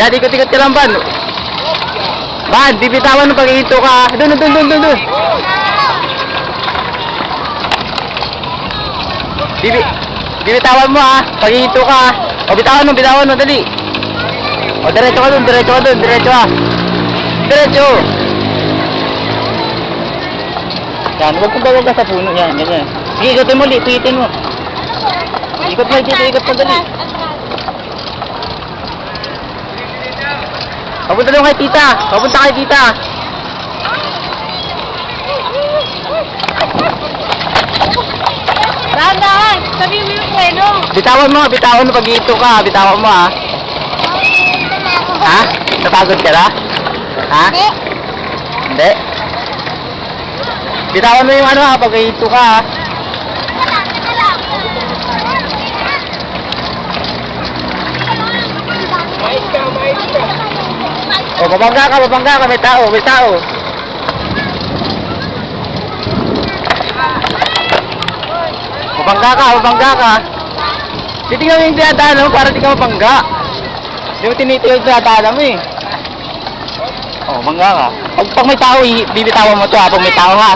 Yan, ikot-ikot ka lang, Ban. Ban, bibitawan mo pag iito ka. Doon. Bibitawan mo ha, pag iito ka. O, bitawan mo, dali. O, diretso ka doon, diretso ha. Diretso. Yan, huwag ka sa puno, yan, ganyan. Sige, ikotin mo, lipitin mo. Ikot mo dali. Papunta doon kay tita. Dahan-dahan! Sabi mo yung kweno! Bitawan mo pag ito ka. Bitawan mo ha. Ha? Napagod ka na? Ha? Hindi? Bitawan mo yung ano ha, pag ito ka ha. O, babangga ka, may tao. Babangga ka. Titingnan mo yung dinadaanan mo para di ka mabangga. Hindi mo tinitingnan yung dinadaanan mo eh. O, bangga ka. Pag may tao, bibitawan mo ito ha, pag may tao ha.